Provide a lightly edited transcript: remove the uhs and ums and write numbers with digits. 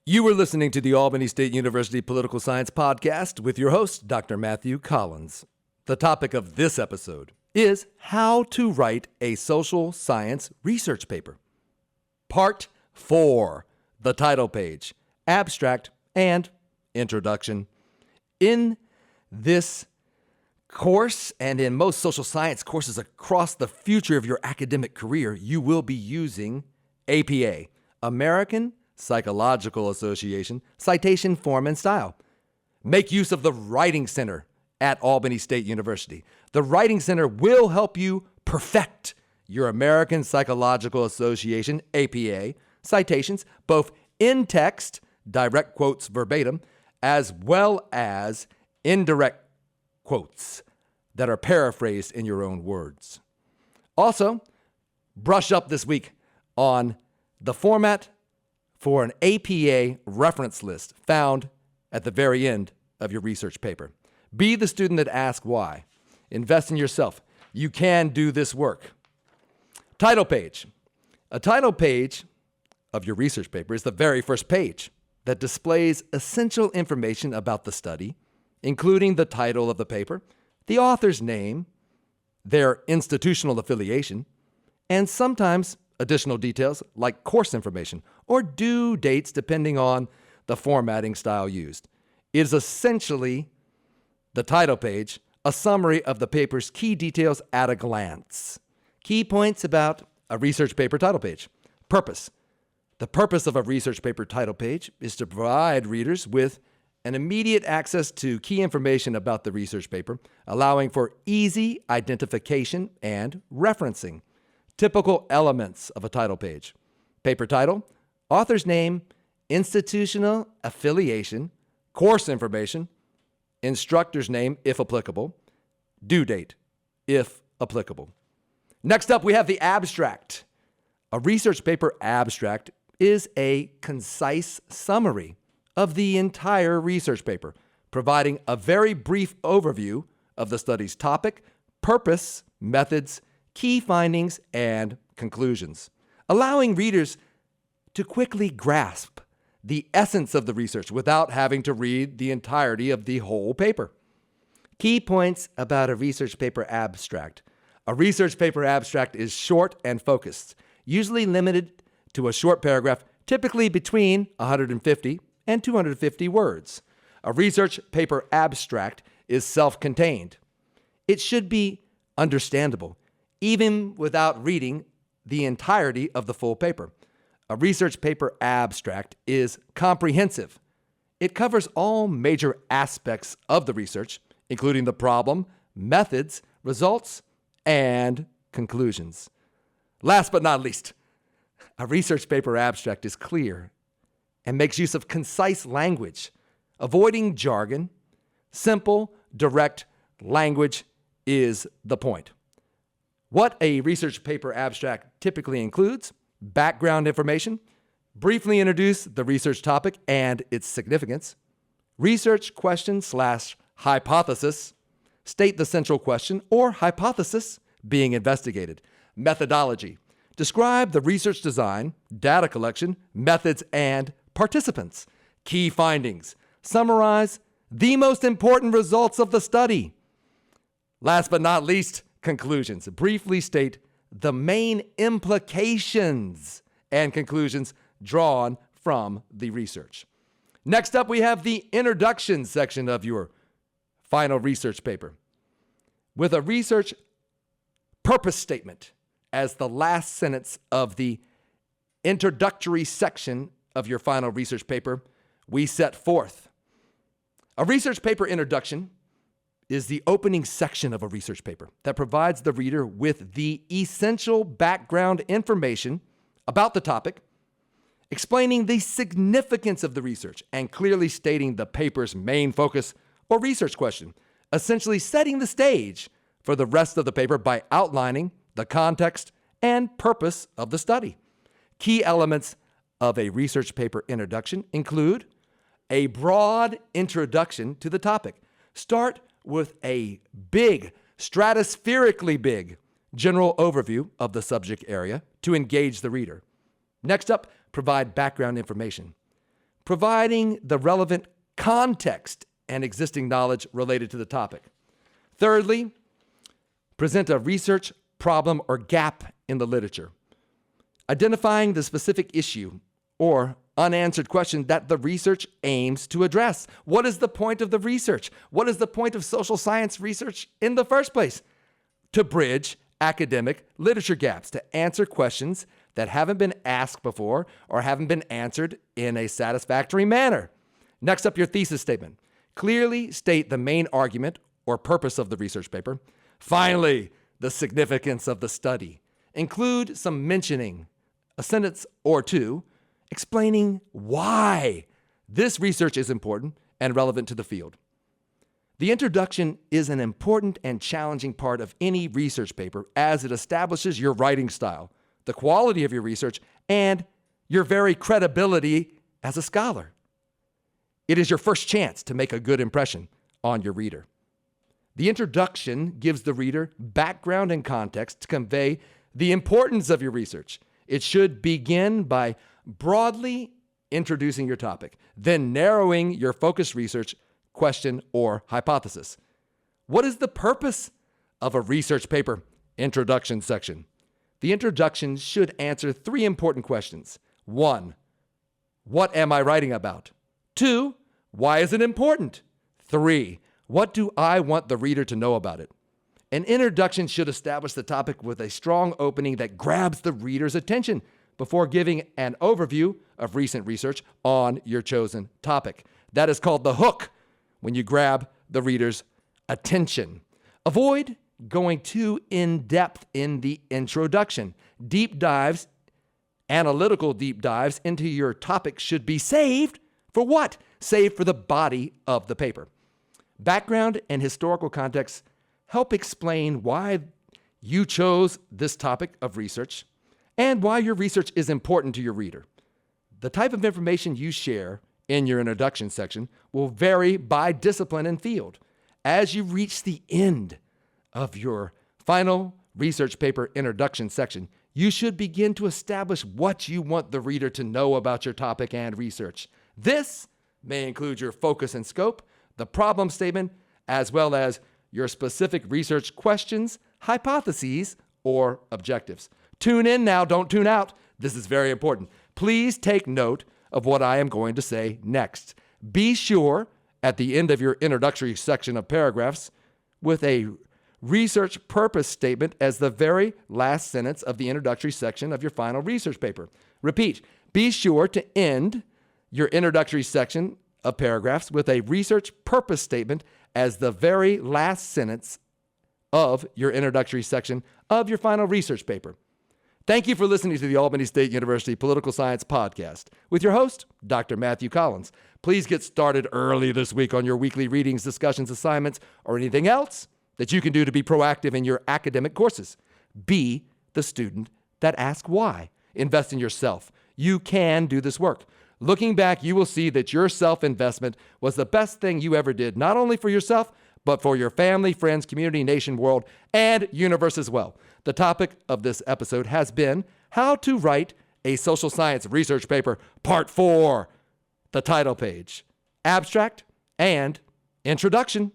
You are listening to the Albany State University Political Science Podcast with your host, Dr. Matthew Collins. The topic of this episode is how to write a social science research paper. Part 4, the title page, abstract, and introduction. In this course, and in most social science courses across the future of your academic career, you will be using APA, American Psychological Association, citation, form, and style. Make use of the Writing Center at Albany State University. The Writing Center will help you perfect your American Psychological Association, APA, citations, both in text, direct quotes verbatim, as well as indirect quotes that are paraphrased in your own words. Also, brush up this week on the format for an APA reference list found at the very end of your research paper. Be the student that asks why. Invest in yourself. You can do this work. Title page. A title page of your research paper is the very first page that displays essential information about the study, including the title of the paper, the author's name, their institutional affiliation, and sometimes additional details like course information or due dates depending on the formatting style used. It is essentially the title page, a summary of the paper's key details at a glance. Key points about a research paper title page. Purpose. The purpose of a research paper title page is to provide readers with an immediate access to key information about the research paper, allowing for easy identification and referencing. Typical elements of a title page. Paper title, author's name, institutional affiliation, course information, instructor's name, if applicable, due date, if applicable. Next up, we have the abstract. A research paper abstract is a concise summary of the entire research paper, providing a very brief overview of the study's topic, purpose, methods, key findings, and conclusions, allowing readers to quickly grasp the essence of the research without having to read the entirety of the whole paper. Key points about a research paper abstract. A research paper abstract is short and focused, usually limited to a short paragraph, typically between 150 and 250 words. A research paper abstract is self-contained. It should be understandable, even without reading the entirety of the full paper. A research paper abstract is comprehensive. It covers all major aspects of the research, including the problem, methods, results, and conclusions. Last but not least, a research paper abstract is clear and makes use of concise language, avoiding jargon. Simple, direct language is the point. What a research paper abstract typically includes: background information, briefly introduce the research topic and its significance, research question/hypothesis, state the central question or hypothesis being investigated, methodology, describe the research design, data collection, methods, and participants, key findings, summarize the most important results of the study. Last but not least, conclusions. Briefly state the main implications and conclusions drawn from the research. Next up, we have the introduction section of your final research paper, with a research purpose statement as the last sentence of the introductory section of your final research paper. We set forth. A research paper introduction is the opening section of a research paper that provides the reader with the essential background information about the topic, explaining the significance of the research and clearly stating the paper's main focus or research question, essentially setting the stage for the rest of the paper by outlining the context and purpose of the study. Key elements of a research paper introduction include a broad introduction to the topic. Start with a big, stratospherically big general overview of the subject area to engage the reader. Next up, provide background information. providing the relevant context and existing knowledge related to the topic. Thirdly, present a research problem or gap in the literature, identifying the specific issue or unanswered question that the research aims to address. What is the point of the research? What is the point of social science research in the first place? To bridge academic literature gaps, to answer questions that haven't been asked before or haven't been answered in a satisfactory manner. Next up, your thesis statement. Clearly state the main argument or purpose of the research paper. Finally, the significance of the study. Include some mentioning, a sentence or two, explaining why this research is important and relevant to the field. The introduction is an important and challenging part of any research paper as it establishes your writing style, the quality of your research, and your very credibility as a scholar. It is your first chance to make a good impression on your reader. The introduction gives the reader background and context to convey the importance of your research. It should begin by broadly introducing your topic, then narrowing your focused research question or hypothesis. What is the purpose of a research paper? Introduction section. The introduction should answer 3 important questions. 1, what am I writing about? 2, why is it important? 3, what do I want the reader to know about it? An introduction should establish the topic with a strong opening that grabs the reader's attention before giving an overview of recent research on your chosen topic. That is called the hook, when you grab the reader's attention. Avoid going too in-depth in the introduction. Deep dives, analytical deep dives into your topic should be saved for what? Saved for the body of the paper. Background and historical context help explain why you chose this topic of research and why your research is important to your reader. The type of information you share in your introduction section will vary by discipline and field. As you reach the end of your final research paper introduction section, you should begin to establish what you want the reader to know about your topic and research. This may include your focus and scope, the problem statement, as well as your specific research questions, hypotheses, or objectives. Tune in now, don't tune out. This is very important. Please take note of what I am going to say next. Be sure at the end of your introductory section of paragraphs with a research purpose statement as the very last sentence of the introductory section of your final research paper. Repeat, be sure to end your introductory section of paragraphs with a research purpose statement as the very last sentence of your introductory section of your final research paper. Thank you for listening to the Albany State University Political Science Podcast with your host, Dr. Matthew Collins. Please get started early this week on your weekly readings, discussions, assignments, or anything else that you can do to be proactive in your academic courses. Be the student that asks why. Invest in yourself. You can do this work. Looking back, you will see that your self-investment was the best thing you ever did, not only for yourself, but for your family, friends, community, nation, world, and universe as well. The topic of this episode has been How to Write a Social Science Research Paper, Part 4, the title page, abstract, and introduction.